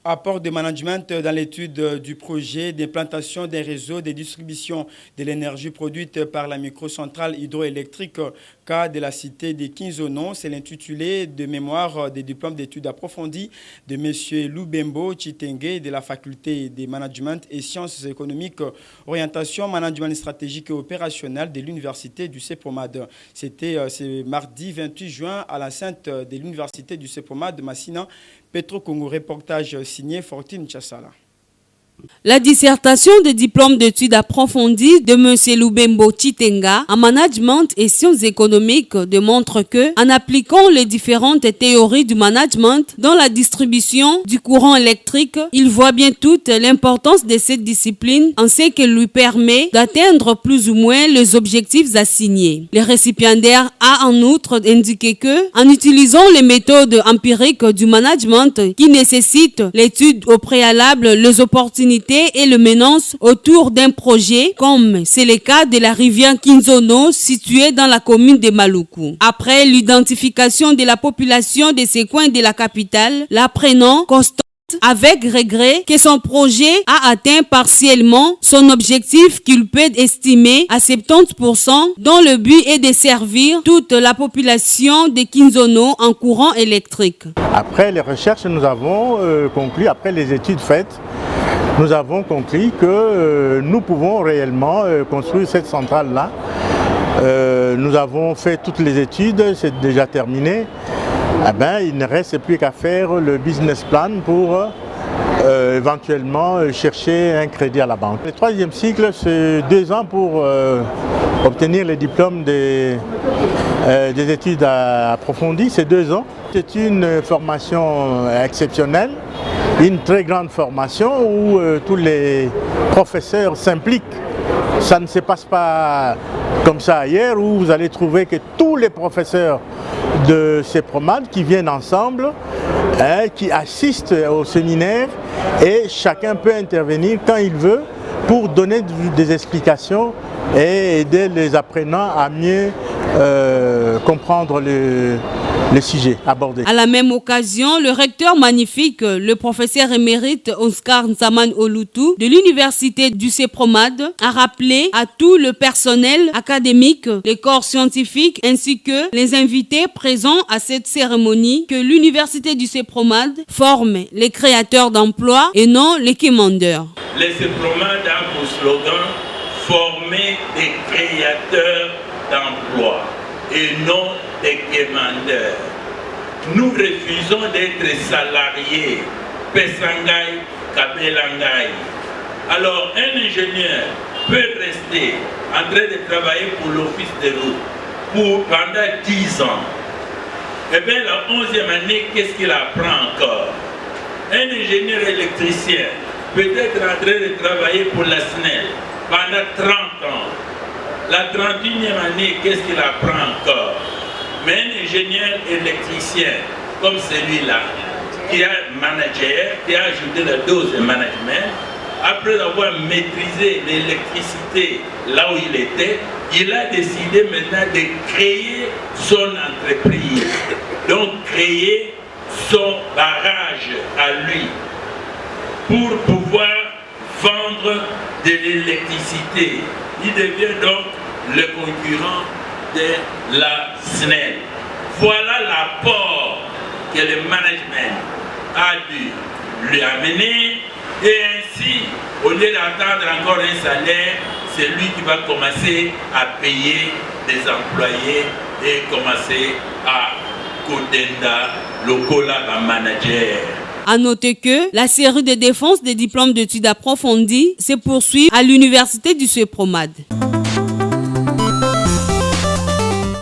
Apport de management dans l'étude du projet d'implantation des réseaux de distribution de l'énergie produite par la microcentrale hydroélectrique K de la cité de Kinzono. C'est l'intitulé de mémoire des diplômes d'études approfondies de M. Lubembo Chitenge de la faculté de management et sciences économiques, orientation management stratégique et opérationnel de l'université du CEPOMAD. C'était ce mardi 28 juin à l'enceinte de l'université du CEPOMAD de Massina. Petro Congo, reportage signé Fortune Chassala. La dissertation de diplôme d'études approfondies de M. Lubembo Chitenga en management et sciences économiques démontre que, en appliquant les différentes théories du management dans la distribution du courant électrique, il voit bien toute l'importance de cette discipline en ce qu'elle lui permet d'atteindre plus ou moins les objectifs assignés. Le récipiendaire a en outre indiqué que, en utilisant les méthodes empiriques du management qui nécessitent l'étude au préalable, les opportunités et le menace autour d'un projet, comme c'est le cas de la rivière Kinzono située dans la commune de Maluku. Après l'identification de la population de ces coins de la capitale, l'apprenant constate avec regret que son projet a atteint partiellement son objectif qu'il peut estimer à 70%, dont le but est de servir toute la population de Kinzono en courant électrique. Après les recherches, nous avons conclu, après les études faites, nous avons conclu que nous pouvons réellement construire cette centrale-là. Nous avons fait toutes les études, c'est déjà terminé. Il ne reste plus qu'à faire le business plan pour éventuellement chercher un crédit à la banque. Le troisième cycle, c'est 2 ans pour obtenir le diplôme des études approfondies, c'est 2 ans. C'est une formation exceptionnelle, une très grande formation où tous les professeurs s'impliquent. Ça ne se passe pas comme ça ailleurs, où vous allez trouver que tous les professeurs de ces CEPOMAD qui viennent ensemble, qui assistent au séminaire, et chacun peut intervenir quand il veut pour donner des explications et aider les apprenants à mieux comprendre le sujet abordé. À la même occasion, le recteur magnifique, le professeur émérite Oscar Nsaman Olutu de l'université du CEPOMAD, a rappelé à tout le personnel académique, les corps scientifiques ainsi que les invités présents à cette cérémonie que l'université du CEPOMAD forme les créateurs d'emplois et non les commandeurs. Les CEPOMAD a pour slogan former des créateurs d'emplois et non des commandeurs. Nous refusons d'être salariés, Pesangai, Kabelangai. Alors un ingénieur peut rester en train de travailler pour l'office de route pendant 10 ans. Et bien la 11e année, qu'est-ce qu'il apprend encore? Un ingénieur électricien peut être en train de travailler pour la SNEL pendant 30 ans. La 31e année, qu'est-ce qu'il apprend encore? Mais un ingénieur électricien comme celui-là, qui a manager, qui a ajouté la dose de management, après avoir maîtrisé l'électricité là où il était, il a décidé maintenant de créer son entreprise. Donc créer son barrage à lui pour pouvoir vendre de l'électricité. Il devient donc le concurrent de la SNEL. Voilà l'apport que le management a dû lui amener, et ainsi, au lieu d'attendre encore un salaire, c'est lui qui va commencer à payer des employés et commencer à Kodenda, Lokola, manager. À noter que la série de défense des diplômes d'études approfondies se poursuit à l'université du CEPOMAD.